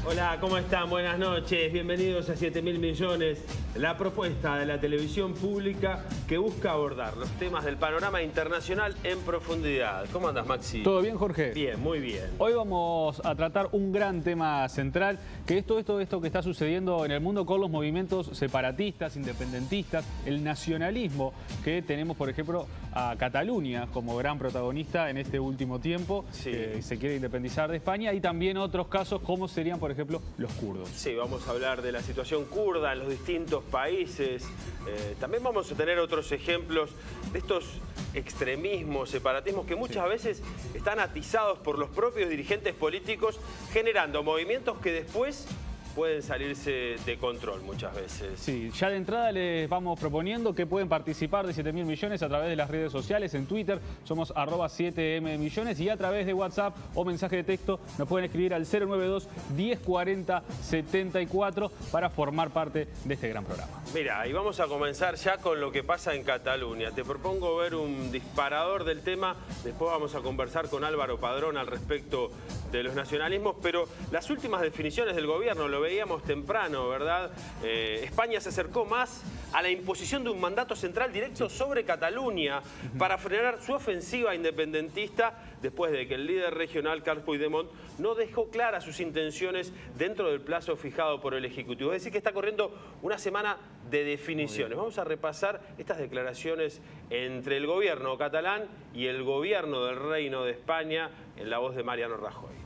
Hola, ¿cómo están? Buenas noches. Bienvenidos a 7.000 millones. La propuesta de la televisión pública que busca abordar los temas del panorama internacional en profundidad. ¿Cómo andas, Maxi? ¿Todo bien, Jorge? Bien, muy bien. Hoy vamos a tratar un gran tema central, que es todo esto que está sucediendo en el mundo con los movimientos separatistas, independentistas, el nacionalismo que tenemos, por ejemplo, a Cataluña como gran protagonista en este último tiempo, Sí. que se quiere independizar de España, y también otros casos como serían, por ejemplo, los kurdos. Sí, vamos a hablar de la situación kurda en los distintos países. También vamos a tener otros ejemplos de estos extremismos, separatismos que muchas veces están atizados por los propios dirigentes políticos, generando movimientos que después pueden salirse de control muchas veces. Sí, ya de entrada les vamos proponiendo que pueden participar de 7.000 millones a través de las redes sociales. En Twitter somos @7M millones y a través de WhatsApp o mensaje de texto nos pueden escribir al 092 1040 74 para formar parte de este gran programa. Mira, y vamos a comenzar ya con lo que pasa en Cataluña. Te propongo ver un disparador del tema, después vamos a conversar con Álvaro Padrón al respecto de los nacionalismos, pero las últimas definiciones del gobierno, lo veíamos temprano, ¿verdad? España se acercó más a la imposición de un mandato central directo sobre Cataluña para frenar su ofensiva independentista después de que el líder regional, Carles Puigdemont, no dejó claras sus intenciones dentro del plazo fijado por el Ejecutivo. Es decir, que está corriendo una semana de definiciones. Vamos a repasar estas declaraciones entre el gobierno catalán y el gobierno del Reino de España en la voz de Mariano Rajoy.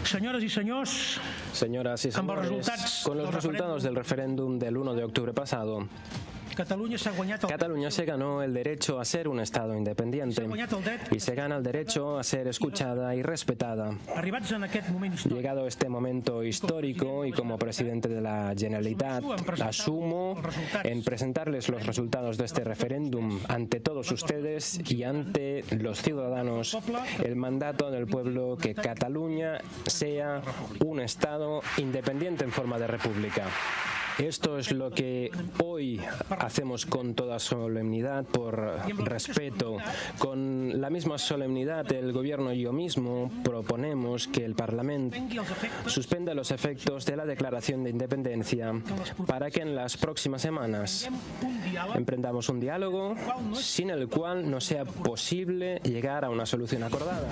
Senyores i senyors, Señoras y señores, con los resultados del referéndum del 1 de octubre pasado, Catalunya s'ha guanyat el Cataluña se ganó el derecho a ser un Estado independiente y se gana el derecho a ser escuchada y respetada. Arribats en aquest moment històric, Llegado este momento histórico y como presidente de la Generalitat, asumo en presentarles los resultados de este referéndum ante todos ustedes y ante los ciudadanos el mandato del pueblo que Cataluña sea un Estado independiente en forma de república. Esto es lo que hoy hacemos con toda solemnidad, por respeto. Con la misma solemnidad, el Gobierno y yo mismo proponemos que el Parlamento suspenda los efectos de la declaración de independencia para que en las próximas semanas emprendamos un diálogo sin el cual no sea posible llegar a una solución acordada.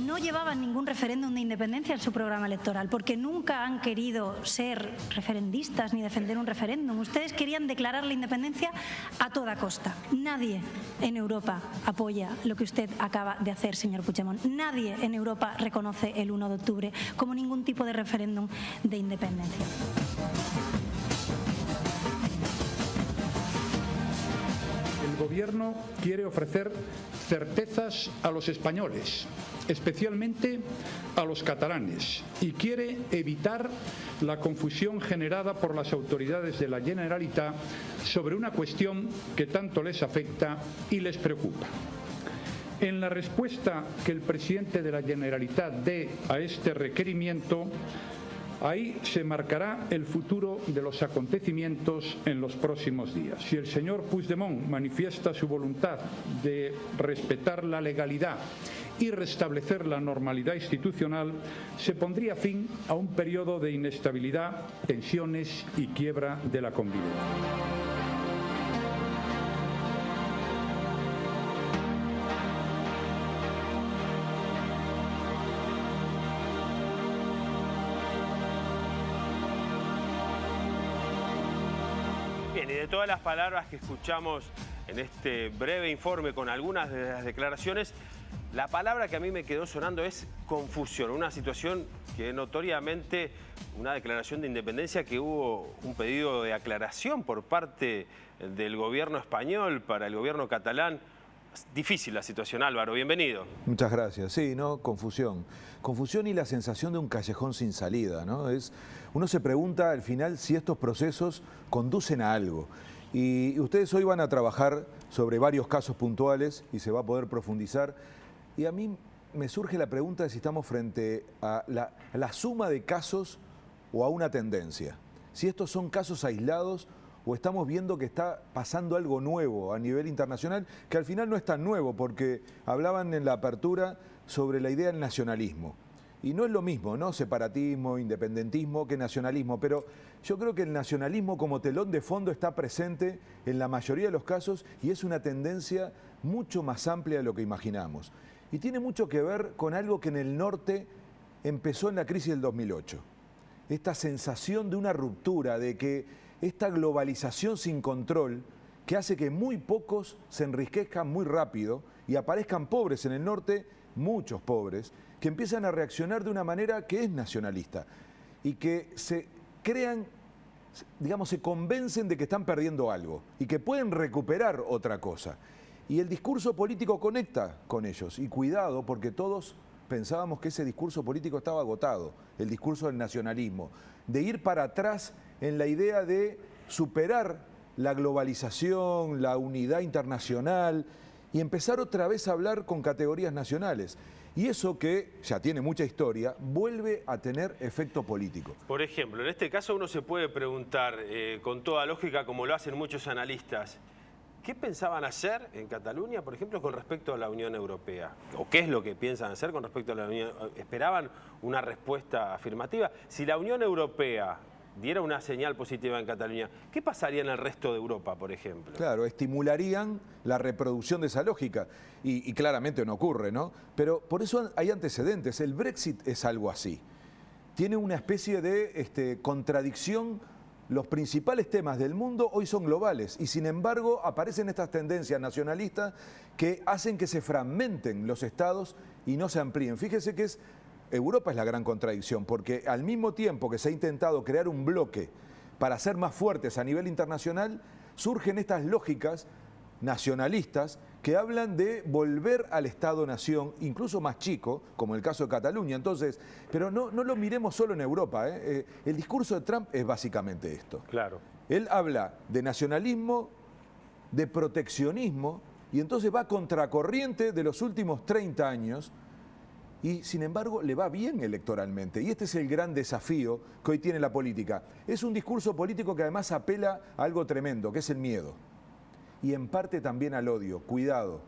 No llevaban ningún referéndum de independencia en su programa electoral porque nunca han querido ser referendistas ni defender un referéndum. Ustedes querían declarar la independencia a toda costa. Nadie en Europa apoya lo que usted acaba de hacer, señor Puigdemont. Nadie en Europa reconoce el 1 de octubre como ningún tipo de referéndum de independencia. El Gobierno quiere ofrecer certezas a los españoles, especialmente a los catalanes, y quiere evitar la confusión generada por las autoridades de la Generalitat sobre una cuestión que tanto les afecta y les preocupa. En la respuesta que el presidente de la Generalitat dé a este requerimiento, ahí se marcará el futuro de los acontecimientos en los próximos días. Si el señor Puigdemont manifiesta su voluntad de respetar la legalidad y restablecer la normalidad institucional, se pondría fin a un periodo de inestabilidad, tensiones y quiebra de la convivencia. Bien, y de todas las palabras que escuchamos en este breve informe con algunas de las declaraciones, la palabra que a mí me quedó sonando es confusión, una situación que notoriamente, una declaración de independencia que hubo un pedido de aclaración por parte del gobierno español para el gobierno catalán. Difícil la situación, Álvaro, bienvenido. Muchas gracias. Sí, ¿no? Confusión. Confusión y la sensación de un callejón sin salida, ¿no? Uno se pregunta al final si estos procesos conducen a algo. Y ustedes hoy van a trabajar sobre varios casos puntuales y se va a poder profundizar. Y a mí me surge la pregunta de si estamos frente a la suma de casos o a una tendencia. Si estos son casos aislados o estamos viendo que está pasando algo nuevo a nivel internacional, que al final no es tan nuevo, porque hablaban en la apertura sobre la idea del nacionalismo. Y no es lo mismo, ¿no? Separatismo, independentismo, que nacionalismo. Pero yo creo que el nacionalismo como telón de fondo está presente en la mayoría de los casos y es una tendencia mucho más amplia de lo que imaginamos. Y tiene mucho que ver con algo que en el norte empezó en la crisis del 2008. Esta sensación de una ruptura, de que esta globalización sin control que hace que muy pocos se enriquezcan muy rápido y aparezcan pobres en el norte, muchos pobres, que empiezan a reaccionar de una manera que es nacionalista y que se crean, digamos, se convencen de que están perdiendo algo y que pueden recuperar otra cosa. Y el discurso político conecta con ellos. Y cuidado, porque todos pensábamos que ese discurso político estaba agotado, el discurso del nacionalismo, de ir para atrás en la idea de superar la globalización, la unidad internacional y empezar otra vez a hablar con categorías nacionales. Y eso, que ya tiene mucha historia, vuelve a tener efecto político. Por ejemplo, en este caso uno se puede preguntar, con toda lógica, como lo hacen muchos analistas, ¿qué pensaban hacer en Cataluña, por ejemplo, con respecto a la Unión Europea? ¿O qué es lo que piensan hacer con respecto a la Unión Europea? ¿Esperaban una respuesta afirmativa? Si la Unión Europea diera una señal positiva en Cataluña, ¿qué pasaría en el resto de Europa, por ejemplo? Claro, estimularían la reproducción de esa lógica y claramente no ocurre, ¿no? Pero por eso hay antecedentes. El Brexit es algo así. Tiene una especie de contradicción. Los principales temas del mundo hoy son globales y sin embargo aparecen estas tendencias nacionalistas que hacen que se fragmenten los estados y no se amplíen. Fíjese que Europa es la gran contradicción, porque al mismo tiempo que se ha intentado crear un bloque para ser más fuertes a nivel internacional, surgen estas lógicas nacionalistas que hablan de volver al Estado-nación, incluso más chico, como el caso de Cataluña. Entonces, pero no lo miremos solo en Europa, ¿eh? El discurso de Trump es básicamente esto. Claro. Él habla de nacionalismo, de proteccionismo, y entonces va contracorriente de los últimos 30 años, y sin embargo le va bien electoralmente. Y este es el gran desafío que hoy tiene la política. Es un discurso político que además apela a algo tremendo, que es el miedo. Y en parte también al odio. Cuidado.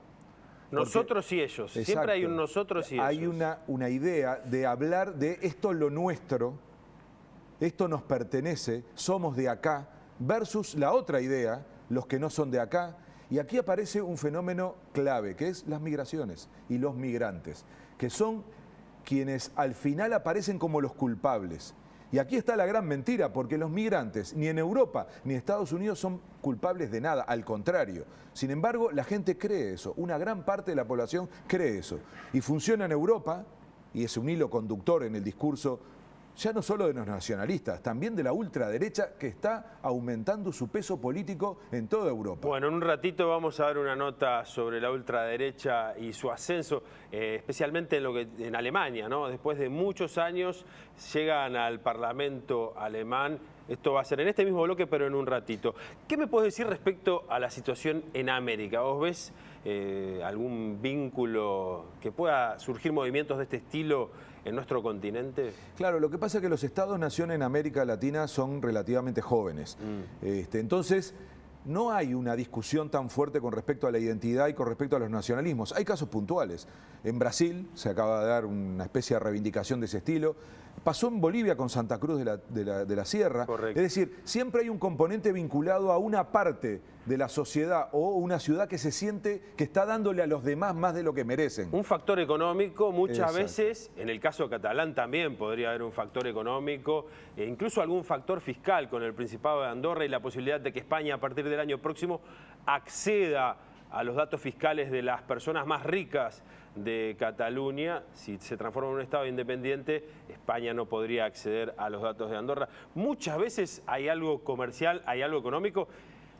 Nosotros y ellos. Exacto, siempre hay un nosotros y ellos. Hay una idea de hablar de esto es lo nuestro, esto nos pertenece, somos de acá, versus la otra idea, los que no son de acá. Y aquí aparece un fenómeno clave, que es las migraciones y los migrantes, que son quienes al final aparecen como los culpables. Y aquí está la gran mentira, porque los migrantes ni en Europa ni en Estados Unidos son culpables de nada, al contrario. Sin embargo, la gente cree eso, una gran parte de la población cree eso. Y funciona en Europa, y es un hilo conductor en el discurso, ya no solo de los nacionalistas, también de la ultraderecha, que está aumentando su peso político en toda Europa. Bueno, en un ratito vamos a dar una nota sobre la ultraderecha y su ascenso, especialmente en Alemania, ¿no? Después de muchos años llegan al Parlamento alemán. Esto va a ser en este mismo bloque, pero en un ratito. ¿Qué me puedes decir respecto a la situación en América? ¿Vos ves algún vínculo que pueda surgir movimientos de este estilo en nuestro continente? Claro, lo que pasa es que los estados-nación en América Latina son relativamente jóvenes. Entonces, no hay una discusión tan fuerte con respecto a la identidad y con respecto a los nacionalismos. Hay casos puntuales. En Brasil se acaba de dar una especie de reivindicación de ese estilo. Pasó en Bolivia con Santa Cruz de la Sierra. Correcto. Es decir, siempre hay un componente vinculado a una parte de la sociedad o una ciudad que se siente que está dándole a los demás más de lo que merecen. Un factor económico, muchas Exacto. veces, en el caso catalán también podría haber un factor económico, e incluso algún factor fiscal con el Principado de Andorra y la posibilidad de que España a partir del año próximo acceda a los datos fiscales de las personas más ricas de Cataluña. Si se transforma en un Estado independiente, España no podría acceder a los datos de Andorra. Muchas veces hay algo comercial, hay algo económico,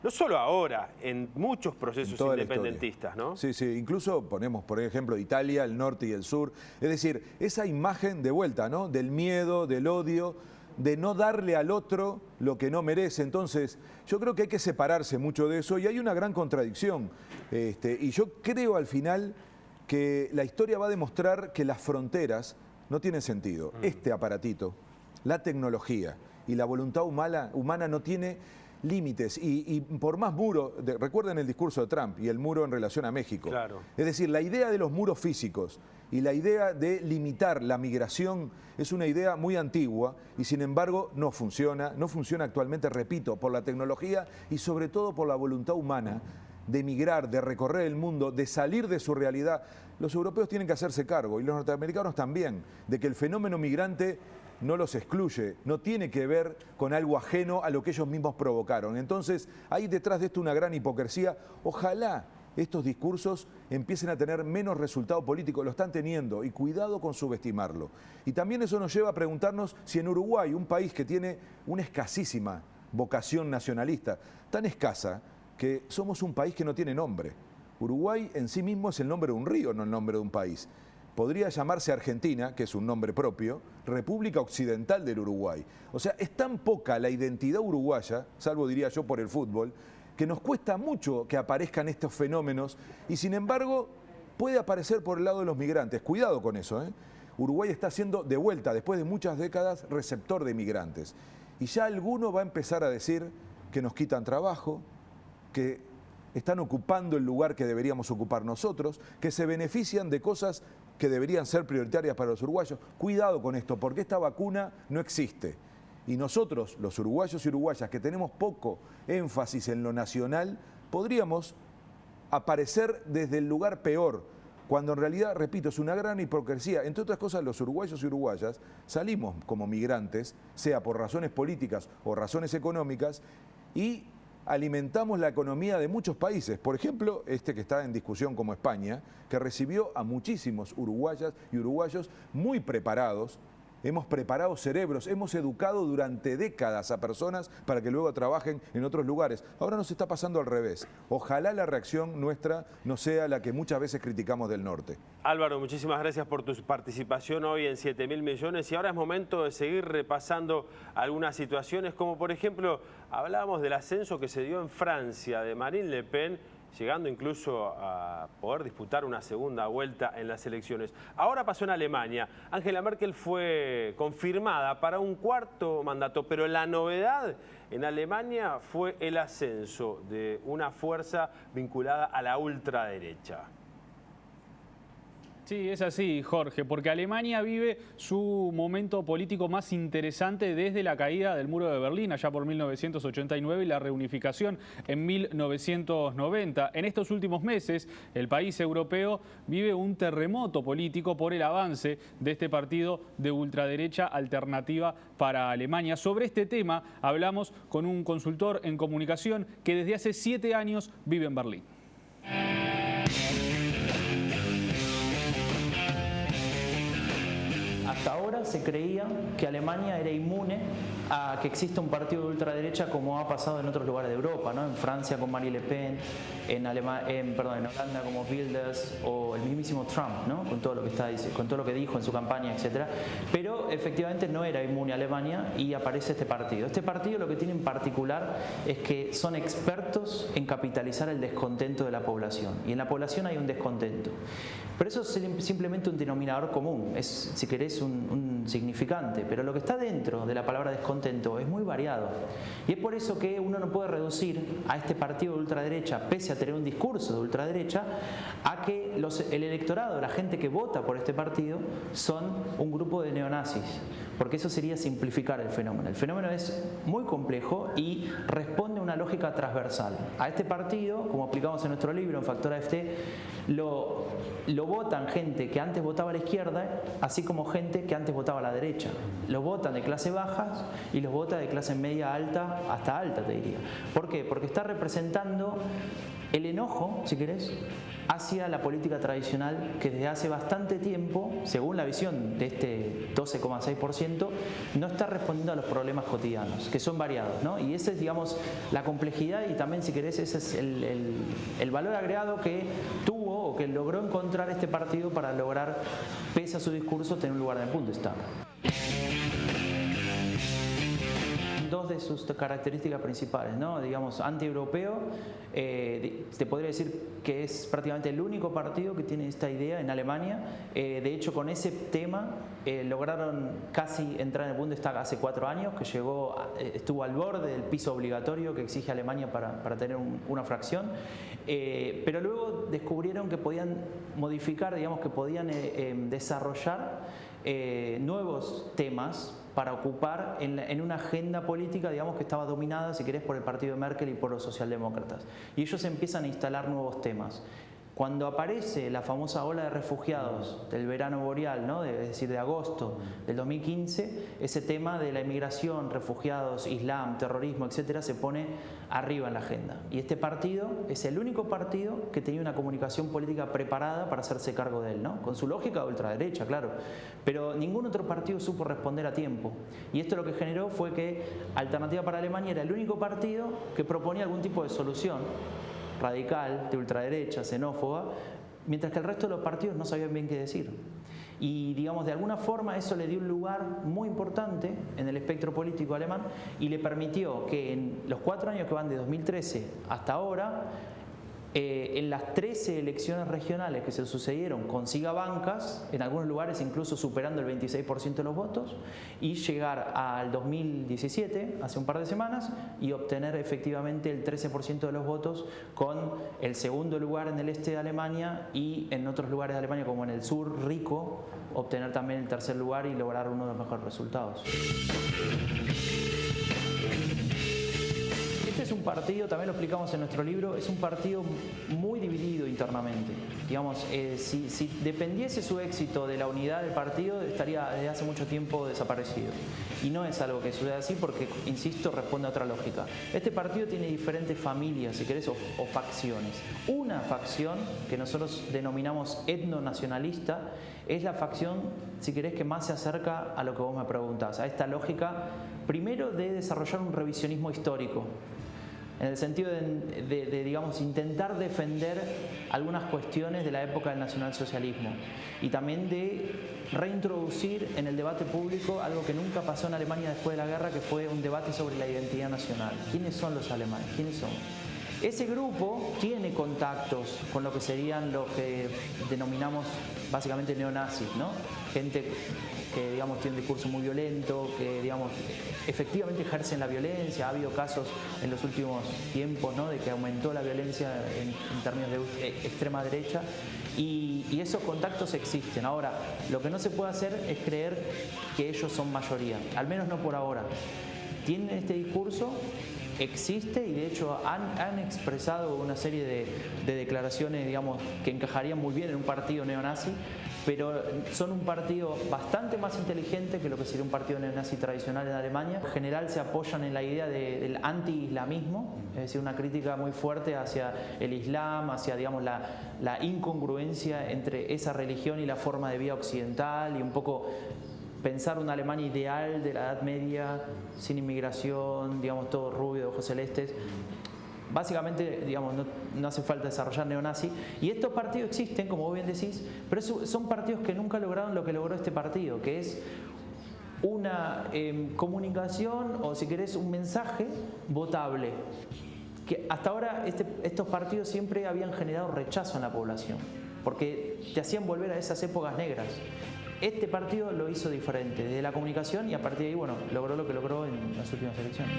no solo ahora, en muchos procesos independentistas, ¿no? Sí, sí, incluso ponemos, por ejemplo, Italia, el norte y el sur. Es decir, esa imagen de vuelta, ¿no? Del miedo, del odio, de no darle al otro lo que no merece. Entonces, yo creo que hay que separarse mucho de eso y hay una gran contradicción. Y yo creo al final que la historia va a demostrar que las fronteras no tienen sentido. Este aparatito, la tecnología y la voluntad humana no tiene límites y por más muro, recuerden el discurso de Trump y el muro en relación a México. Claro. Es decir, la idea de los muros físicos y la idea de limitar la migración es una idea muy antigua y sin embargo no funciona actualmente, repito, por la tecnología y sobre todo por la voluntad humana de migrar, de recorrer el mundo, de salir de su realidad. Los europeos tienen que hacerse cargo y los norteamericanos también, de que el fenómeno migrante no los excluye, no tiene que ver con algo ajeno a lo que ellos mismos provocaron. Entonces, hay detrás de esto una gran hipocresía. Ojalá estos discursos empiecen a tener menos resultado político, lo están teniendo, y cuidado con subestimarlo. Y también eso nos lleva a preguntarnos si en Uruguay, un país que tiene una escasísima vocación nacionalista, tan escasa que somos un país que no tiene nombre. Uruguay en sí mismo es el nombre de un río, no el nombre de un país. Podría llamarse Argentina, que es un nombre propio, República Occidental del Uruguay. O sea, es tan poca la identidad uruguaya, salvo diría yo por el fútbol, que nos cuesta mucho que aparezcan estos fenómenos y sin embargo puede aparecer por el lado de los migrantes. Cuidado con eso, ¿eh? Uruguay está siendo de vuelta, después de muchas décadas, receptor de migrantes. Y ya alguno va a empezar a decir que nos quitan trabajo, que están ocupando el lugar que deberíamos ocupar nosotros, que se benefician de cosas que deberían ser prioritarias para los uruguayos. Cuidado con esto, porque esta vacuna no existe. Y nosotros, los uruguayos y uruguayas, que tenemos poco énfasis en lo nacional, podríamos aparecer desde el lugar peor, cuando en realidad, repito, es una gran hipocresía. Entre otras cosas, los uruguayos y uruguayas salimos como migrantes, sea por razones políticas o razones económicas, y alimentamos la economía de muchos países. Por ejemplo, este que está en discusión como España, que recibió a muchísimos uruguayas y uruguayos muy preparados. Hemos preparado cerebros, hemos educado durante décadas a personas para que luego trabajen en otros lugares. Ahora nos está pasando al revés. Ojalá la reacción nuestra no sea la que muchas veces criticamos del norte. Álvaro, muchísimas gracias por tu participación hoy en 7.000 millones y ahora es momento de seguir repasando algunas situaciones, como por ejemplo, hablábamos del ascenso que se dio en Francia de Marine Le Pen, llegando incluso a poder disputar una segunda vuelta en las elecciones. Ahora pasó en Alemania. Angela Merkel fue confirmada para un cuarto mandato, pero la novedad en Alemania fue el ascenso de una fuerza vinculada a la ultraderecha. Sí, es así, Jorge, porque Alemania vive su momento político más interesante desde la caída del muro de Berlín, allá por 1989, y la reunificación en 1990. En estos últimos meses, el país europeo vive un terremoto político por el avance de este partido de ultraderecha Alternativa para Alemania. Sobre este tema hablamos con un consultor en comunicación que desde hace 7 años vive en Berlín. Hasta ahora se creía que Alemania era inmune a que exista un partido de ultraderecha como ha pasado en otros lugares de Europa, ¿no? En Francia con Marine Le Pen, en Holanda como Wilders o el mismísimo Trump, ¿no? Con todo lo que con todo lo que dijo en su campaña, etcétera. Pero efectivamente no era inmune a Alemania y aparece este partido. Este partido lo que tiene en particular es que son expertos en capitalizar el descontento de la población. Y en la población hay un descontento. Pero eso es simplemente un denominador común, es, si querés, un significante. Pero lo que está dentro de la palabra descontento es muy variado. Y es por eso que uno no puede reducir a este partido de ultraderecha, pese a tener un discurso de ultraderecha, a que el electorado, la gente que vota por este partido, son un grupo de neonazis. porque eso sería simplificar el fenómeno. El fenómeno es muy complejo y responde a una lógica transversal. A este partido, como explicamos en nuestro libro, en Factor AfD, lo votan gente que antes votaba a la izquierda, así como gente que antes votaba a la derecha. Los votan de clase bajas y los vota de clase media alta hasta alta, te diría. ¿Por qué? Porque está representando el enojo, si querés, hacia la política tradicional que desde hace bastante tiempo, según la visión de este 12,6%, no está respondiendo a los problemas cotidianos, que son variados, ¿no? Y esa es, digamos, la complejidad y también, si querés, ese es el valor agregado que tuvo o que logró encontrar este partido para lograr, pese a su discurso, tener un lugar en el Bundestag. Dos de sus características principales, ¿no? Digamos, antieuropeo, te podría decir que es prácticamente el único partido que tiene esta idea en Alemania. De hecho, con ese tema lograron casi entrar en el Bundestag hace 4 años, que estuvo al borde del piso obligatorio que exige Alemania para tener una fracción, pero luego descubrieron que podían modificar, digamos, que podían desarrollar nuevos temas para ocupar en una agenda política, digamos, que estaba dominada, si querés, por el partido de Merkel y por los socialdemócratas. Y ellos empiezan a instalar nuevos temas. Cuando aparece la famosa ola de refugiados del verano boreal, ¿no? Es decir, de agosto del 2015, ese tema de la inmigración, refugiados, islam, terrorismo, etcétera, se pone arriba en la agenda. Y este partido es el único partido que tenía una comunicación política preparada para hacerse cargo de él, ¿no? Con su lógica de ultraderecha, claro. Pero ningún otro partido supo responder a tiempo. Y esto lo que generó fue que Alternativa para Alemania era el único partido que proponía algún tipo de solución radical, de ultraderecha, xenófoba, mientras que el resto de los partidos no sabían bien qué decir. Y, digamos, de alguna forma eso le dio un lugar muy importante en el espectro político alemán y le permitió que en los 4 años que van de 2013 hasta ahora, en las 13 elecciones regionales que se sucedieron, consiga bancas, en algunos lugares incluso superando el 26% de los votos, y llegar al 2017, hace un par de semanas, y obtener efectivamente el 13% de los votos, con el segundo lugar en el este de Alemania y en otros lugares de Alemania, como en el sur rico, obtener también el tercer lugar y lograr uno de los mejores resultados. Este es un partido, también lo explicamos en nuestro libro, es un partido muy dividido internamente. Digamos, si dependiese su éxito de la unidad del partido, estaría desde hace mucho tiempo desaparecido. Y no es algo que suceda así porque, insisto, responde a otra lógica. Este partido tiene diferentes familias, si querés, o facciones. Una facción que nosotros denominamos etnonacionalista es la facción, si querés, que más se acerca a lo que vos me preguntás, a esta lógica, primero, de desarrollar un revisionismo histórico, en el sentido de, digamos, intentar defender algunas cuestiones de la época del nacionalsocialismo y también de reintroducir en el debate público algo que nunca pasó en Alemania después de la guerra, que fue un debate sobre la identidad nacional. ¿Quiénes son los alemanes? ¿Quiénes son? Ese grupo tiene contactos con lo que serían lo que denominamos básicamente neonazis, ¿no? Gente que, digamos, tiene un discurso muy violento, que, digamos, efectivamente ejercen la violencia. Ha habido casos en los últimos tiempos, ¿no?, de que aumentó la violencia en términos de extrema derecha, y esos contactos existen. Ahora, lo que no se puede hacer es creer que ellos son mayoría, al menos no por ahora. Tienen este discurso, existe, y de hecho han expresado una serie de declaraciones, digamos, que encajarían muy bien en un partido neonazi, pero son un partido bastante más inteligente que lo que sería un partido neonazi tradicional en Alemania. En general se apoyan en la idea del anti-islamismo, es decir, una crítica muy fuerte hacia el islam, hacia, digamos, la incongruencia entre esa religión y la forma de vida occidental, y un poco pensar una Alemania ideal de la Edad Media, sin inmigración, digamos, todo rubio, de ojos celestes. Básicamente, digamos, no hace falta desarrollar neonazi. Y estos partidos existen, como vos bien decís, pero son partidos que nunca lograron lo que logró este partido, que es una comunicación, o si querés, un mensaje votable. Que hasta ahora estos partidos siempre habían generado rechazo en la población, porque te hacían volver a esas épocas negras. Este partido lo hizo diferente, desde la comunicación, y a partir de ahí, bueno, logró lo que logró en las últimas elecciones.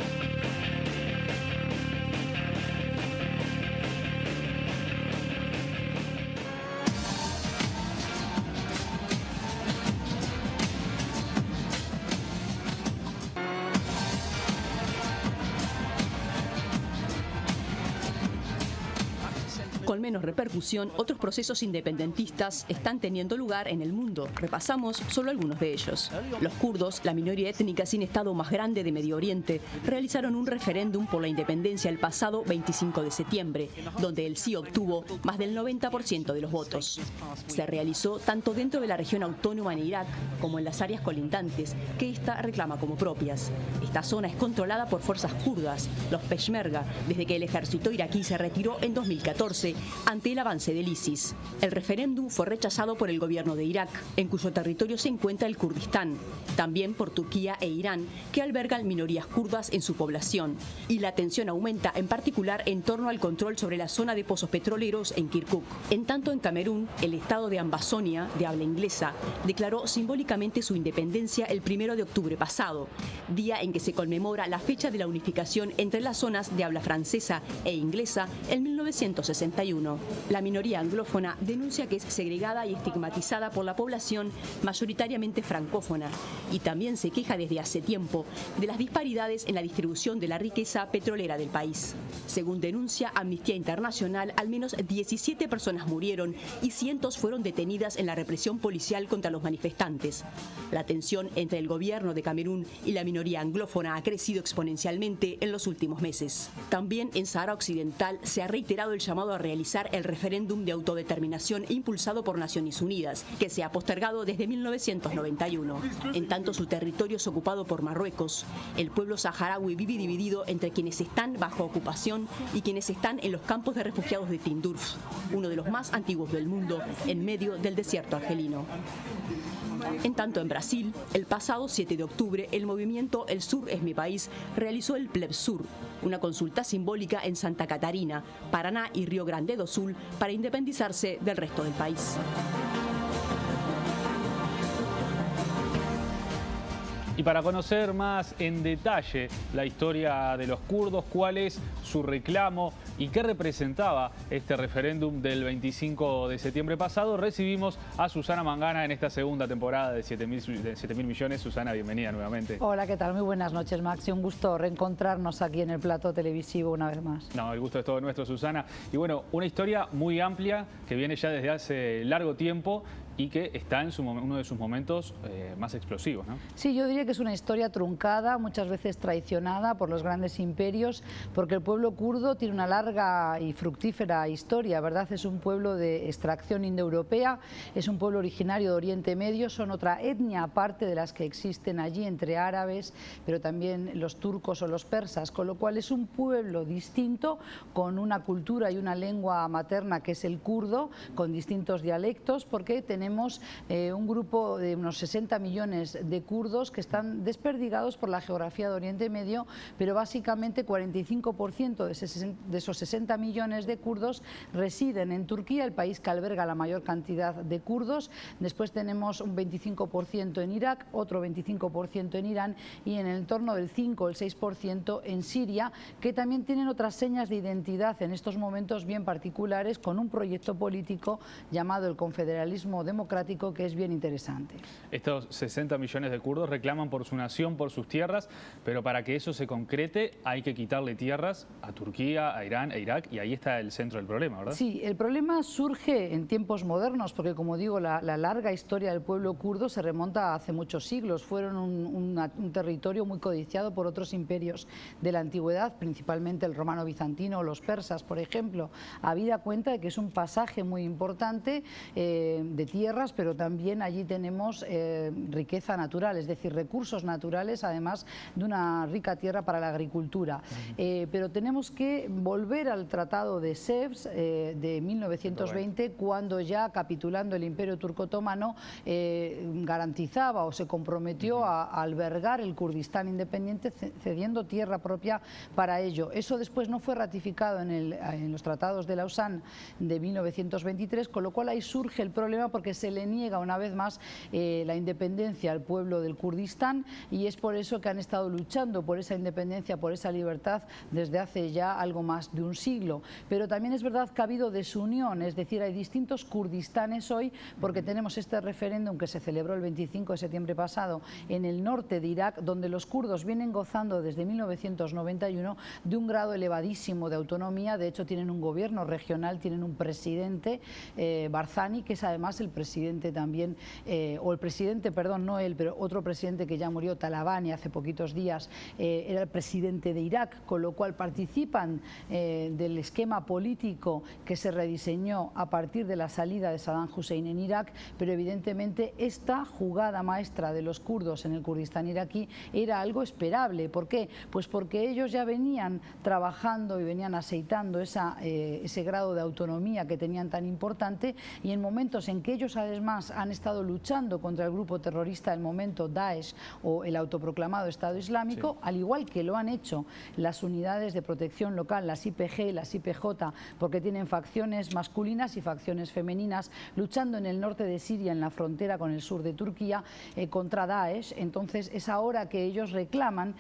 con menos repercusión, otros procesos independentistas están teniendo lugar en el mundo. Repasamos solo algunos de ellos. Los kurdos, la minoría étnica sin estado más grande de Medio Oriente, realizaron un referéndum por la independencia el pasado 25 de septiembre, donde el sí obtuvo más del 90% de los votos. Se realizó tanto dentro de la región autónoma en Irak como en las áreas colindantes, que esta reclama como propias. Esta zona es controlada por fuerzas kurdas, los Peshmerga, desde que el ejército iraquí se retiró en 2014 ante el avance del ISIS. El referéndum fue rechazado por el gobierno de Irak, en cuyo territorio se encuentra el Kurdistán, también por Turquía e Irán, que albergan minorías kurdas en su población, y la tensión aumenta en particular en torno al control sobre la zona de pozos petroleros en Kirkuk. En tanto, en Camerún, el estado de Ambazonia, de habla inglesa, declaró simbólicamente su independencia el 1 de octubre pasado, día en que se conmemora la fecha de la unificación entre las zonas de habla francesa e inglesa en 1961. La minoría anglófona denuncia que es segregada y estigmatizada por la población mayoritariamente francófona, y también se queja desde hace tiempo de las disparidades en la distribución de la riqueza petrolera del país. Según denuncia Amnistía Internacional, al menos 17 personas murieron y cientos fueron detenidas en la represión policial contra los manifestantes. La tensión entre el gobierno de Camerún y la minoría anglófona ha crecido exponencialmente en los últimos meses. También en Sahara Occidental se ha reiterado el llamado a realizar el referéndum de autodeterminación impulsado por Naciones Unidas, que se ha postergado desde 1991. En tanto, su territorio es ocupado por Marruecos. El pueblo saharaui vive dividido entre quienes están bajo ocupación y quienes están en los campos de refugiados de Tinduf, uno de los más antiguos del mundo, en medio del desierto argelino. En tanto, en Brasil, el pasado 7 de octubre, el movimiento El Sur es mi país realizó el Plebsur, una consulta simbólica en Santa Catarina, Paraná y Río Grande do Sul para independizarse del resto del país. Y para conocer más en detalle la historia de los kurdos, cuál es su reclamo y qué representaba este referéndum del 25 de septiembre pasado, recibimos a Susana Mangana en esta segunda temporada de 7.000 millones. Susana, bienvenida nuevamente. Hola, ¿qué tal? Muy buenas noches, Maxi. Un gusto reencontrarnos aquí en el plató televisivo una vez más. No, el gusto es todo nuestro, Susana. Y bueno, una historia muy amplia que viene ya desde hace largo tiempo y que está en uno de sus momentos más explosivos, ¿no? Sí, yo diría que es una historia truncada, muchas veces traicionada por los grandes imperios, porque el pueblo kurdo tiene una larga y fructífera historia, ¿verdad? Es un pueblo de extracción indoeuropea, es un pueblo originario de Oriente Medio, son otra etnia aparte de las que existen allí entre árabes, pero también los turcos o los persas, con lo cual es un pueblo distinto, con una cultura y una lengua materna que es el kurdo, con distintos dialectos, porque tenemos un grupo de unos 60 millones de kurdos que están desperdigados por la geografía de Oriente Medio, pero básicamente 45% de esos 60 millones de kurdos residen en Turquía, el país que alberga la mayor cantidad de kurdos. Después tenemos un 25% en Irak, otro 25% en Irán y en el torno del 5 o el 6% en Siria, que también tienen otras señas de identidad en estos momentos bien particulares, con un proyecto político llamado el confederalismo democrático, que es bien interesante. Estos 60 millones de kurdos reclaman por su nación, por sus tierras, pero para que eso se concrete hay que quitarle tierras a Turquía, a Irán, a Irak, y ahí está el centro del problema, ¿verdad? Sí, el problema surge en tiempos modernos, porque como digo, la larga historia del pueblo kurdo se remonta a hace muchos siglos. Fueron un territorio muy codiciado por otros imperios de la antigüedad, principalmente el romano bizantino o los persas, por ejemplo. Habida cuenta de que es un pasaje muy importante de tierras, pero también allí tenemos riqueza natural, es decir, recursos naturales, además de una rica tierra para la agricultura. Pero tenemos que volver al Tratado de Sèvres de 1920, cuando ya capitulando el Imperio Turco-Otomano garantizaba o se comprometió a albergar el Kurdistán independiente, cediendo tierra propia para ello. Eso después no fue ratificado en los tratados de Lausana de 1923, con lo cual ahí surge el problema, porque que se le niega una vez más la independencia al pueblo del Kurdistán, y es por eso que han estado luchando por esa independencia, por esa libertad desde hace ya algo más de un siglo. Pero también es verdad que ha habido desunión, es decir, hay distintos Kurdistanes hoy, porque tenemos este referéndum que se celebró el 25 de septiembre pasado en el norte de Irak, donde los kurdos vienen gozando desde 1991 de un grado elevadísimo de autonomía. De hecho, tienen un gobierno regional, tienen un presidente, Barzani, que es además el presidente también, o el presidente, perdón, no él, pero otro presidente que ya murió, Talabani, hace poquitos días, era el presidente de Irak, con lo cual participan del esquema político que se rediseñó a partir de la salida de Saddam Hussein en Irak, pero evidentemente esta jugada maestra de los kurdos en el Kurdistán iraquí era algo esperable. ¿Por qué? Pues porque ellos ya venían trabajando y venían aceitando ese grado de autonomía que tenían tan importante, y en momentos en que ellos además han estado luchando contra el grupo terrorista del momento, Daesh, o el autoproclamado Estado Islámico, al igual que lo han hecho las unidades de protección local, las IPG, las IPJ, porque tienen facciones masculinas y facciones femeninas luchando en el norte de Siria, en la frontera con el sur de Turquía, contra Daesh. Entonces es ahora que ellos reclaman,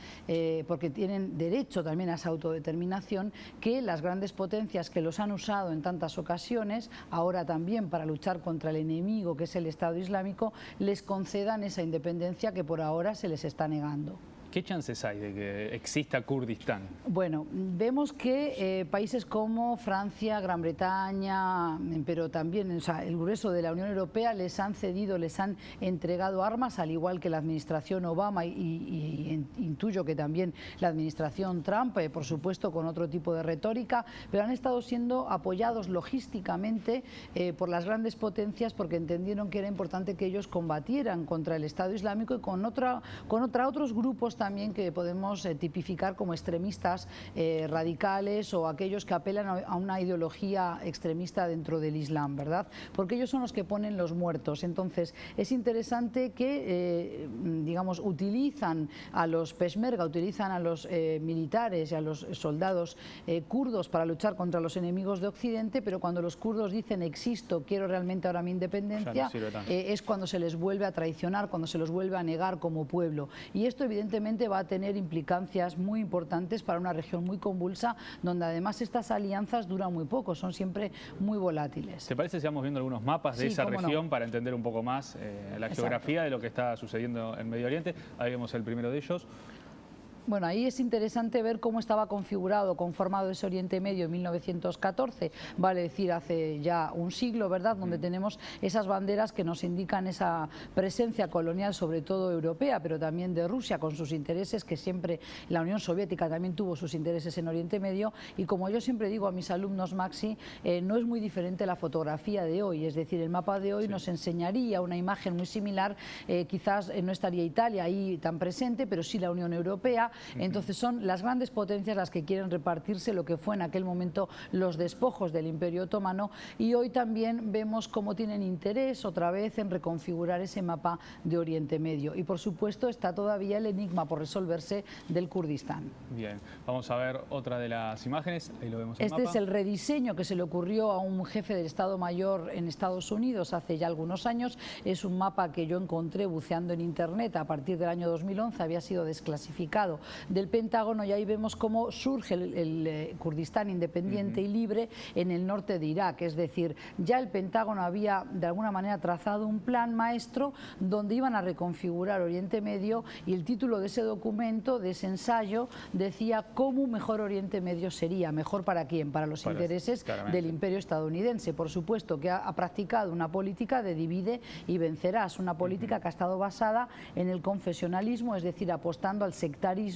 porque tienen derecho también a esa autodeterminación, que las grandes potencias que los han usado en tantas ocasiones, ahora también para luchar contra el enemigo que es el Estado Islámico, les concedan esa independencia que por ahora se les está negando. ¿Qué chances hay de que exista Kurdistán? Bueno, vemos que países como Francia, Gran Bretaña, pero también el grueso de la Unión Europea les han cedido, les han entregado armas, al igual que la administración Obama y intuyo que también la administración Trump, por supuesto con otro tipo de retórica, pero han estado siendo apoyados logísticamente por las grandes potencias, porque entendieron que era importante que ellos combatieran contra el Estado Islámico y con otros grupos también que podemos tipificar como extremistas radicales, o aquellos que apelan a una ideología extremista dentro del Islam, ¿verdad? Porque ellos son los que ponen los muertos. Entonces es interesante que, digamos, utilizan a los peshmerga, utilizan a los militares y a los soldados kurdos para luchar contra los enemigos de Occidente, pero cuando los kurdos dicen existo, quiero realmente ahora mi independencia, es cuando se les vuelve a traicionar, cuando se los vuelve a negar como pueblo. Y esto evidentemente va a tener implicancias muy importantes para una región muy convulsa, donde además estas alianzas duran muy poco, son siempre muy volátiles. ¿Te parece si vamos viendo algunos mapas de esa región para entender un poco más la geografía de lo que está sucediendo en Medio Oriente? Ahí vemos el primero de ellos. Bueno, ahí es interesante ver cómo estaba configurado, conformado ese Oriente Medio en 1914, vale decir hace ya un siglo, ¿verdad?, donde tenemos esas banderas que nos indican esa presencia colonial, sobre todo europea, pero también de Rusia, con sus intereses, que siempre la Unión Soviética también tuvo sus intereses en Oriente Medio, y como yo siempre digo a mis alumnos, Maxi, no es muy diferente la fotografía de hoy, es decir, el mapa de hoy nos enseñaría una imagen muy similar, quizás no estaría Italia ahí tan presente, pero sí la Unión Europea. Entonces son las grandes potencias las que quieren repartirse lo que fue en aquel momento los despojos del Imperio Otomano, y hoy también vemos cómo tienen interés otra vez en reconfigurar ese mapa de Oriente Medio, y por supuesto está todavía el enigma por resolverse del Kurdistán. Bien, vamos a ver otra de las imágenes, ahí lo vemos en el Este mapa. es el rediseño que se le ocurrió a un jefe del Estado Mayor en Estados Unidos hace ya algunos años. Es un mapa que yo encontré buceando en internet a partir del año 2011, había sido desclasificado del Pentágono, y ahí vemos cómo surge el Kurdistán independiente y libre en el norte de Irak. Es decir, ya el Pentágono había de alguna manera trazado un plan maestro donde iban a reconfigurar Oriente Medio, y el título de ese documento, de ese ensayo, decía cómo un mejor Oriente Medio sería. ¿Mejor para quién? Para los intereses del Imperio estadounidense. Por supuesto que ha practicado una política de divide y vencerás, una política que ha estado basada en el confesionalismo, es decir, apostando al sectarismo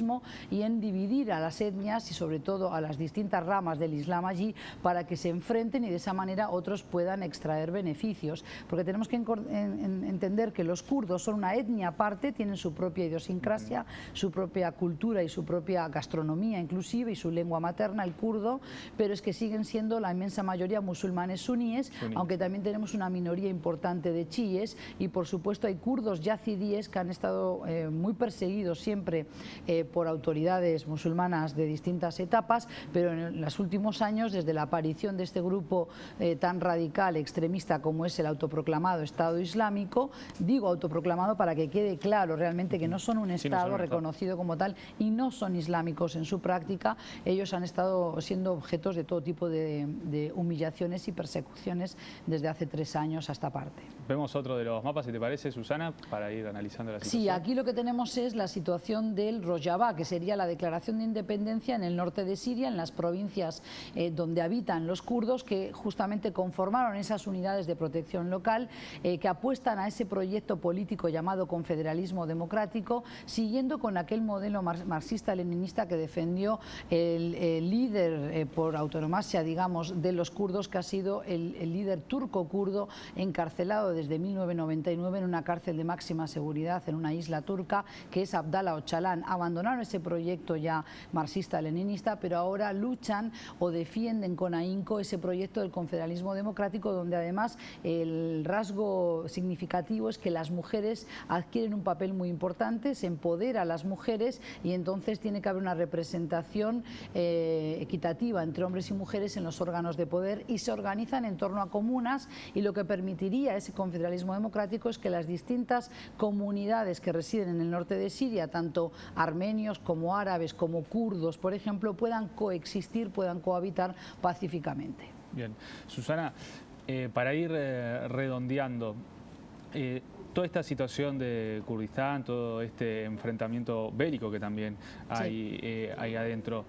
y en dividir a las etnias y sobre todo a las distintas ramas del Islam allí, para que se enfrenten y de esa manera otros puedan extraer beneficios. Porque tenemos que entender que los kurdos son una etnia aparte, tienen su propia idiosincrasia, su propia cultura y su propia gastronomía inclusive, y su lengua materna, el kurdo, pero es que siguen siendo la inmensa mayoría musulmanes suníes, aunque también tenemos una minoría importante de chiíes, y por supuesto hay kurdos yazidíes que han estado muy perseguidos siempre por autoridades musulmanas de distintas etapas, pero en los últimos años, desde la aparición de este grupo tan radical, extremista como es el autoproclamado Estado Islámico, digo autoproclamado para que quede claro realmente que no son un Estado reconocido como tal y no son islámicos en su práctica. Ellos han estado siendo objetos de todo tipo de humillaciones y persecuciones desde hace 3 años a esta parte. Vemos otro de los mapas, si te parece, Susana, para ir analizando la situación. Sí, aquí lo que tenemos es la situación del Rojava, que sería la declaración de independencia en el norte de Siria, en las provincias donde habitan los kurdos, que justamente conformaron esas unidades de protección local, que apuestan a ese proyecto político llamado confederalismo democrático, siguiendo con aquel modelo marxista-leninista que defendió el líder por autonomasia, digamos, de los kurdos, que ha sido el líder turco-kurdo encarcelado desde 1999 en una cárcel de máxima seguridad en una isla turca, que es Abdallah Öcalan. Abandonaron ese proyecto ya marxista-leninista, pero ahora luchan o defienden con ahínco ese proyecto del confederalismo democrático, donde además el rasgo significativo es que las mujeres adquieren un papel muy importante, se empodera a las mujeres y entonces tiene que haber una representación equitativa entre hombres y mujeres en los órganos de poder, y se organizan en torno a comunas, y lo que permitiría ese confederalismo democrático es que las distintas comunidades que residen en el norte de Siria, tanto armenios como árabes como kurdos, por ejemplo, puedan coexistir, puedan cohabitar pacíficamente. Bien. Susana, para ir redondeando, toda esta situación de Kurdistán, todo este enfrentamiento bélico que también hay ahí adentro,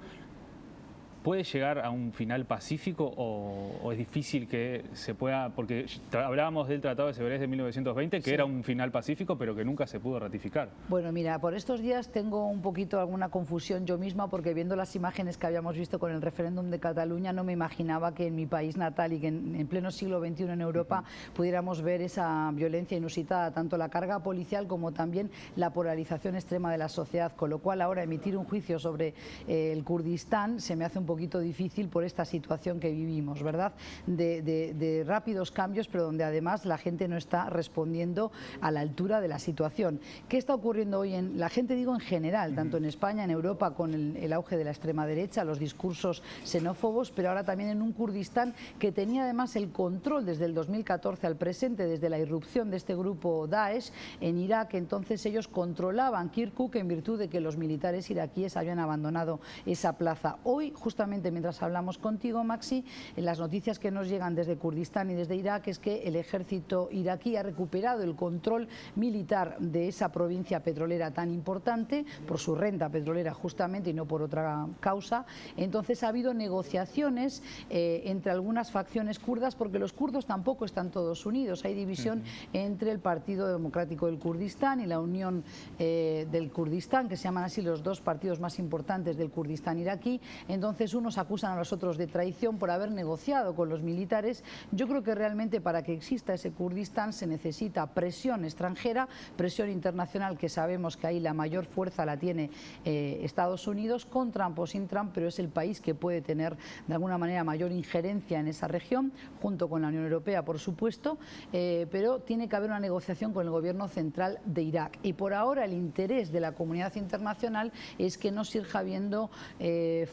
¿puede llegar a un final pacífico o es difícil que se pueda? Porque hablábamos del Tratado de Severés de 1920, que era un final pacífico, pero que nunca se pudo ratificar. Bueno, mira, por estos días tengo un poquito alguna confusión yo misma, porque viendo las imágenes que habíamos visto con el referéndum de Cataluña, no me imaginaba que en mi país natal y que en pleno siglo XXI en Europa pudiéramos ver esa violencia inusitada, tanto la carga policial como también la polarización extrema de la sociedad, con lo cual ahora emitir un juicio sobre el Kurdistán se me hace un poquito difícil por esta situación que vivimos, ¿verdad? De rápidos cambios, pero donde además la gente no está respondiendo a la altura de la situación. ¿Qué está ocurriendo hoy en la gente, digo en general, tanto en España, en Europa, con el auge de la extrema derecha, los discursos xenófobos, pero ahora también en un Kurdistán que tenía además el control desde el 2014 al presente, desde la irrupción de este grupo Daesh en Irak? Entonces ellos controlaban Kirkuk en virtud de que los militares iraquíes habían abandonado esa plaza. Hoy, justamente mientras hablamos contigo, Maxi, en las noticias que nos llegan desde Kurdistán y desde Irak es que el ejército iraquí ha recuperado el control militar de esa provincia petrolera tan importante, por su renta petrolera justamente y no por otra causa. Entonces ha habido negociaciones entre algunas facciones kurdas, porque los kurdos tampoco están todos unidos. Hay división entre el Partido Democrático del Kurdistán y la Unión del Kurdistán, que se llaman así los dos partidos más importantes del Kurdistán iraquí. Entonces unos acusan a los otros de traición por haber negociado con los militares. Yo creo que realmente para que exista ese Kurdistán se necesita presión extranjera, presión internacional, que sabemos que ahí la mayor fuerza la tiene Estados Unidos, con Trump o sin Trump, pero es el país que puede tener de alguna manera mayor injerencia en esa región, junto con la Unión Europea, por supuesto, pero tiene que haber una negociación con el gobierno central de Irak. Y por ahora el interés de la comunidad internacional es que no siga habiendo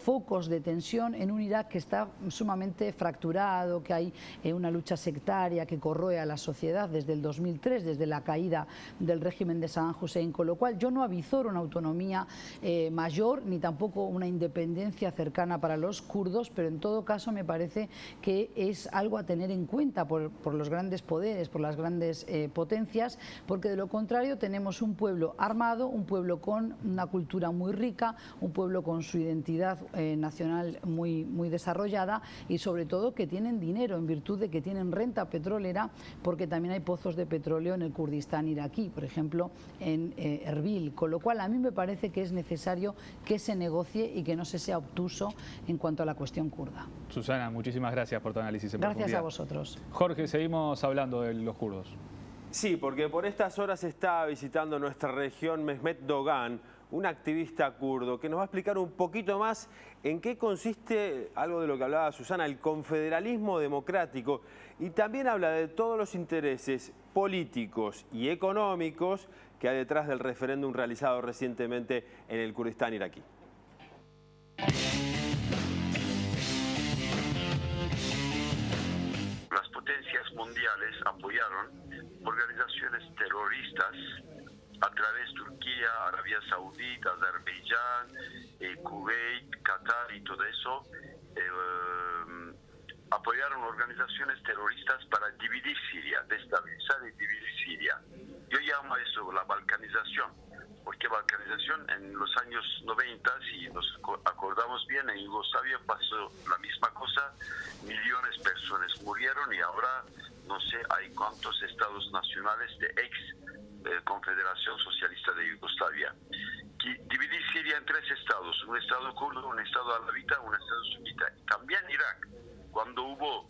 focos de tensión en un Irak que está sumamente fracturado, que hay una lucha sectaria que corroe a la sociedad desde el 2003, desde la caída del régimen de Saddam Hussein, con lo cual yo no avizoro una autonomía mayor ni tampoco una independencia cercana para los kurdos, pero en todo caso me parece que es algo a tener en cuenta por los grandes poderes, por las grandes potencias, porque de lo contrario tenemos un pueblo armado, un pueblo con una cultura muy rica, un pueblo con su identidad nacional muy desarrollada y sobre todo que tienen dinero en virtud de que tienen renta petrolera, porque también hay pozos de petróleo en el Kurdistán iraquí, por ejemplo en Erbil, con lo cual a mí me parece que es necesario que se negocie y que no se sea obtuso en cuanto a la cuestión kurda. Susana, muchísimas gracias por tu análisis en profundidad. Gracias a vosotros. Jorge, seguimos hablando de los kurdos. Sí, porque por estas horas está visitando nuestra región Mehmet Dogan, un activista kurdo, que nos va a explicar un poquito más en qué consiste, algo de lo que hablaba Susana, el confederalismo democrático, y también habla de todos los intereses políticos y económicos que hay detrás del referéndum realizado recientemente en el Kurdistán iraquí. Las potencias mundiales apoyaron organizaciones terroristas a través de Turquía, Arabia Saudita, Azerbaiyán, Kuwait, Qatar y todo eso. Apoyaron organizaciones terroristas para dividir Siria, destabilizar y dividir Siria. Yo llamo a eso la balcanización, porque balcanización en los años 90, si nos acordamos bien, en Yugoslavia pasó la misma cosa, millones de personas murieron y ahora no sé, hay cuántos estados nacionales de Confederación Socialista de Yugoslavia. Dividir Siria en 3 estados, un estado kurdo, un estado alawita, un estado sunita. También Irak, cuando hubo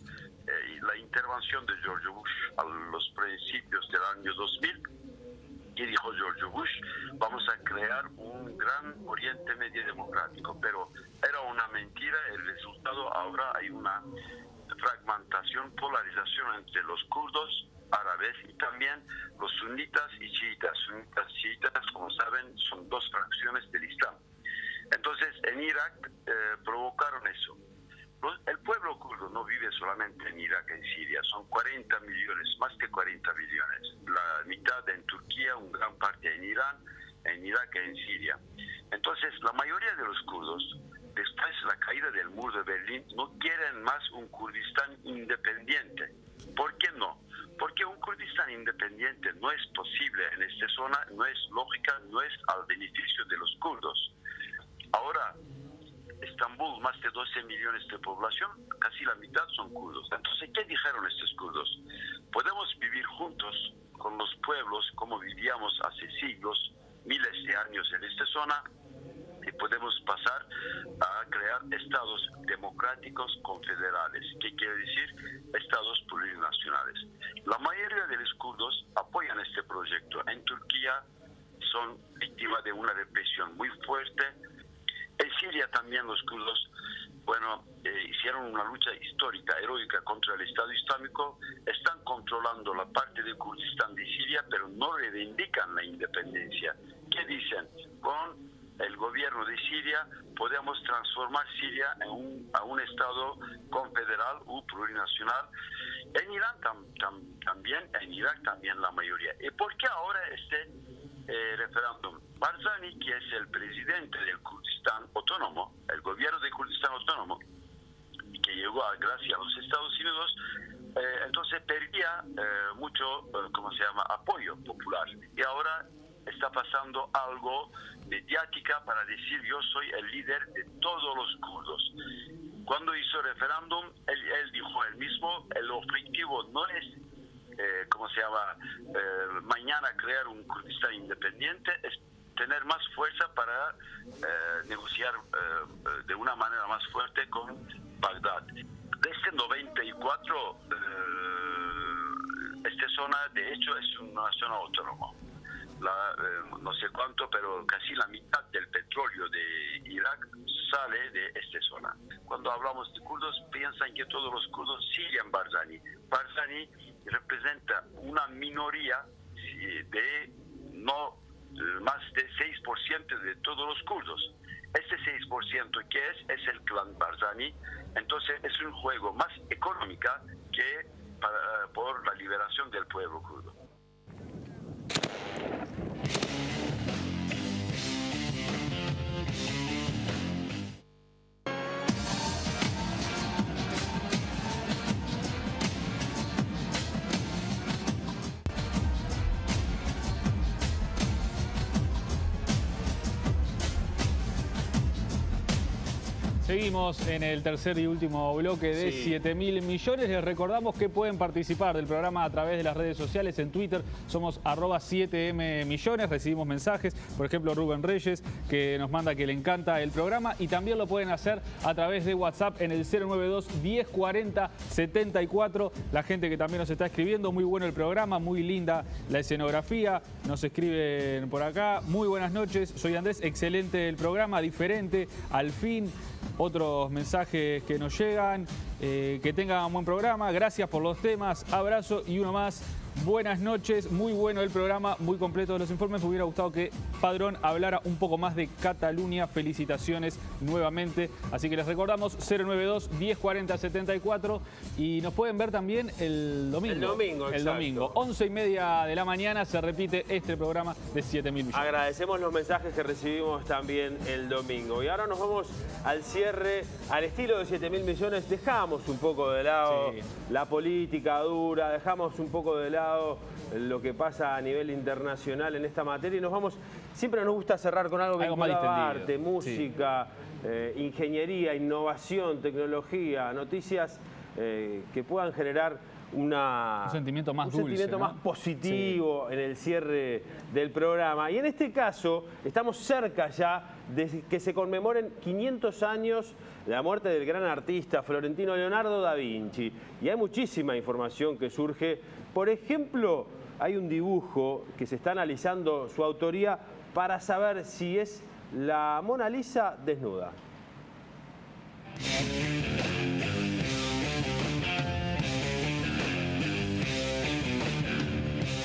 la intervención de George Bush a los principios del año 2000, ¿qué dijo George Bush? Vamos a crear un gran Oriente Medio democrático, pero era una mentira. El resultado, ahora hay una fragmentación, polarización entre los kurdos, árabes y también los sunitas y chiitas. Sunitas y chiitas, como saben, son 2 fracciones del Islam. Entonces, en Irak provocaron eso. El pueblo kurdo no vive solamente en Irak, en Siria, son 40 millones, más de 40 millones. La mitad en Turquía, una gran parte en Irán, en Irak y en Siria. Entonces, la mayoría de los kurdos, después de la caída del muro de Berlín, no quieren más un Kurdistán independiente. ¿Por qué no? Porque un Kurdistán independiente no es posible en esta zona, no es lógica, no es al beneficio de los kurdos. Ahora, Estambul, más de 12 millones de población, casi la mitad son kurdos. Entonces, ¿qué dijeron estos kurdos? Podemos vivir juntos con los pueblos como vivíamos hace siglos, miles de años en esta zona, y podemos pasar a crear estados democráticos confederales, que quiere decir estados plurinacionales. La mayoría de los kurdos apoyan este proyecto. En Turquía son víctimas de una represión muy fuerte. En Siria también los kurdos, hicieron una lucha histórica, heroica contra el Estado Islámico. Están controlando la parte de Kurdistán de Siria, pero no reivindican la independencia. ¿Qué dicen? Con el gobierno de Siria podemos transformar Siria a un estado confederal o plurinacional. En Irán también, en Irak también la mayoría. ¿Y por qué ahora este referéndum? Barzani, que es el presidente del Kurdistán Autónomo, el gobierno de Kurdistán Autónomo, que llegó gracias a los Estados Unidos, entonces perdía mucho, apoyo popular. Y ahora está pasando algo mediática para decir yo soy el líder de todos los kurdos. Cuando hizo referéndum, él dijo él mismo, el objetivo no es mañana crear un Kurdistán independiente, es tener más fuerza para negociar de una manera más fuerte con Bagdad. Desde 94, esta zona de hecho es una zona autónoma. No sé cuánto, pero casi la mitad del petróleo de Irak sale de esta zona. Cuando hablamos de kurdos, piensan que todos los kurdos siguen Barzani. Barzani representa una minoría de no más de 6% de todos los kurdos. Este 6% que es el clan Barzani. Entonces es un juego más económico que por la liberación del pueblo kurdo. Seguimos en el tercer y último bloque de 7.000 millones. Les recordamos que pueden participar del programa a través de las redes sociales. En Twitter somos @7M millones. Recibimos mensajes, por ejemplo Rubén Reyes, que nos manda que le encanta el programa, y también lo pueden hacer a través de WhatsApp en el 092 1040 74. La gente que también nos está escribiendo, muy bueno el programa, muy linda la escenografía. Nos escriben por acá: muy buenas noches, soy Andrés, excelente el programa, diferente, al fin. Otros mensajes que nos llegan: que tengan un buen programa, gracias por los temas, abrazo. Y uno más: buenas noches, muy bueno el programa, muy completo de los informes. Me hubiera gustado que Padrón hablara un poco más de Cataluña. Felicitaciones nuevamente. Así que les recordamos 092 1040 74, y nos pueden ver también el domingo. El domingo, 11:30 de la mañana, se repite este programa de 7.000 millones. Agradecemos los mensajes que recibimos también el domingo. Y ahora nos vamos al cierre, al estilo de 7.000 millones. Dejamos un poco de lado la política dura, dejamos un poco de lado lo que pasa a nivel internacional en esta materia, y nos vamos, siempre nos gusta cerrar con algo vinculado a arte, música, ingeniería, innovación, tecnología, noticias que puedan generar un sentimiento más dulce, sentimiento más positivo en el cierre del programa. Y en este caso estamos cerca ya de que se conmemoren 500 años de la muerte del gran artista florentino Leonardo da Vinci. Y hay muchísima información que surge. Por ejemplo, hay un dibujo que se está analizando su autoría para saber si es la Mona Lisa desnuda.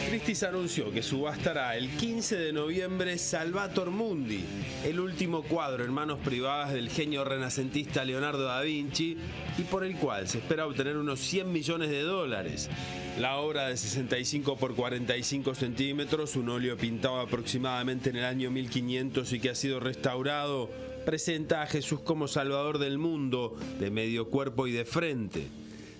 Christie's anunció que subastará el 15 de noviembre Salvator Mundi, el último cuadro en manos privadas del genio renacentista Leonardo da Vinci, y por el cual se espera obtener unos 100 millones de dólares. La obra de 65 por 45 centímetros, un óleo pintado aproximadamente en el año 1500 y que ha sido restaurado, presenta a Jesús como Salvador del mundo, de medio cuerpo y de frente.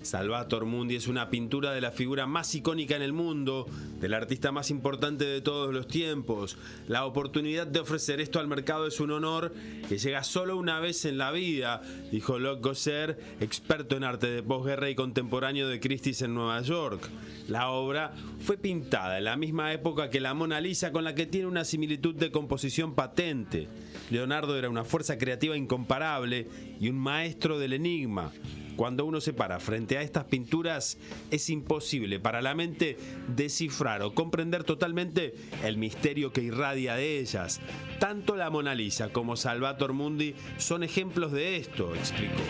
Salvator Mundi es una pintura de la figura más icónica en el mundo, del artista más importante de todos los tiempos. La oportunidad de ofrecer esto al mercado es un honor que llega solo una vez en la vida, dijo Luc Gosser, experto en arte de posguerra y contemporáneo de Christie's en Nueva York. La obra fue pintada en la misma época que la Mona Lisa, con la que tiene una similitud de composición patente. Leonardo era una fuerza creativa incomparable y un maestro del enigma. Cuando uno se para frente a estas pinturas, es imposible para la mente descifrar o comprender totalmente el misterio que irradia de ellas. Tanto la Mona Lisa como Salvator Mundi son ejemplos de esto, explicó.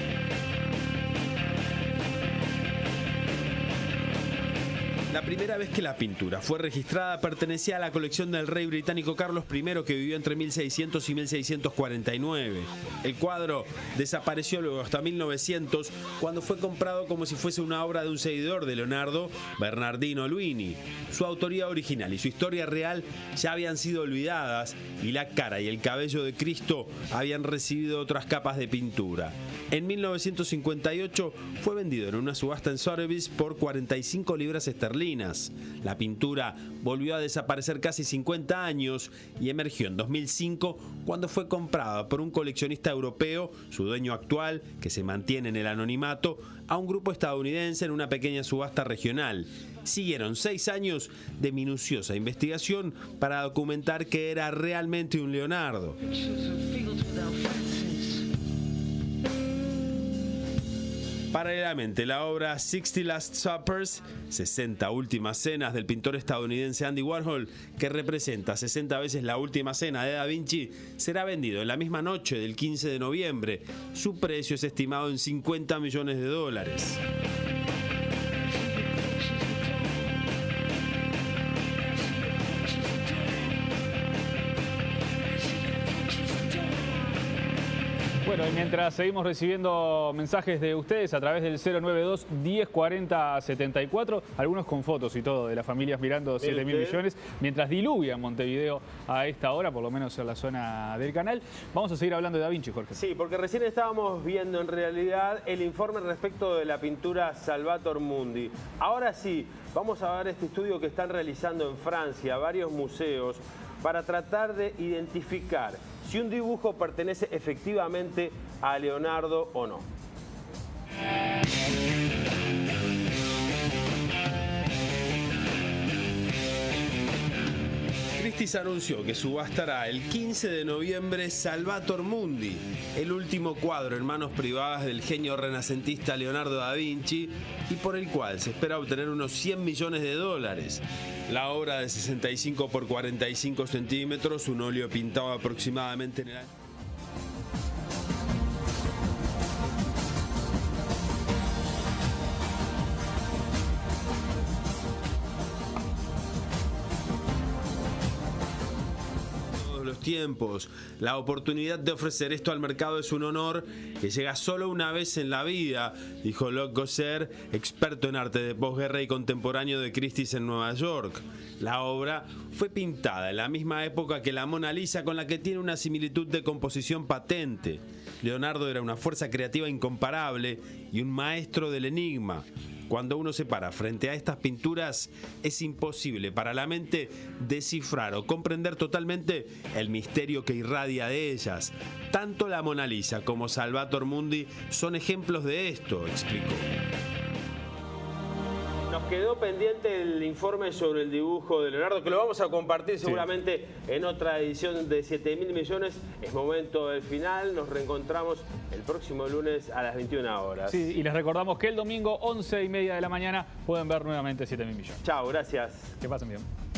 La primera vez que la pintura fue registrada pertenecía a la colección del rey británico Carlos I, que vivió entre 1600 y 1649. El cuadro desapareció luego hasta 1900, cuando fue comprado como si fuese una obra de un seguidor de Leonardo, Bernardino Luini. Su autoría original y su historia real ya habían sido olvidadas, y la cara y el cabello de Cristo habían recibido otras capas de pintura. En 1958 fue vendido en una subasta en Sotheby's por 45 libras esterlinas. La pintura volvió a desaparecer casi 50 años y emergió en 2005 cuando fue comprada por un coleccionista europeo, su dueño actual, que se mantiene en el anonimato, a un grupo estadounidense en una pequeña subasta regional. Siguieron 6 años de minuciosa investigación para documentar que era realmente un Leonardo. Paralelamente, la obra 60 Last Suppers, 60 últimas cenas del pintor estadounidense Andy Warhol, que representa 60 veces la última cena de Da Vinci, será vendido en la misma noche del 15 de noviembre. Su precio es estimado en 50 millones de dólares. Bueno, y mientras seguimos recibiendo mensajes de ustedes a través del 092 1040 74, algunos con fotos y todo de las familias mirando 7.000 millones, mientras diluvia Montevideo a esta hora, por lo menos en la zona del canal. Vamos a seguir hablando de Da Vinci, Jorge. Sí, porque recién estábamos viendo en realidad el informe respecto de la pintura Salvator Mundi. Ahora sí, vamos a ver este estudio que están realizando en Francia varios museos para tratar de identificar si un dibujo pertenece efectivamente a Leonardo o no. Christie's anunció que subastará el 15 de noviembre Salvator Mundi, el último cuadro en manos privadas del genio renacentista Leonardo da Vinci y por el cual se espera obtener unos 100 millones de dólares. La obra de 65 por 45 centímetros, un óleo pintado aproximadamente en el año. Tiempos. La oportunidad de ofrecer esto al mercado es un honor que llega solo una vez en la vida, dijo Locke Gosser, experto en arte de posguerra y contemporáneo de Christie's en Nueva York. La obra fue pintada en la misma época que la Mona Lisa, con la que tiene una similitud de composición patente. Leonardo era una fuerza creativa incomparable y un maestro del enigma. Cuando uno se para frente a estas pinturas, es imposible para la mente descifrar o comprender totalmente el misterio que irradia de ellas. Tanto la Mona Lisa como Salvator Mundi son ejemplos de esto, explicó. Nos quedó pendiente el informe sobre el dibujo de Leonardo, que lo vamos a compartir seguramente en otra edición de 7.000 millones. Es momento del final. Nos reencontramos el próximo lunes a las 21 horas. Sí, y les recordamos que el domingo, 11:30 de la mañana, pueden ver nuevamente 7.000 millones. Chao, gracias. Que pasen bien.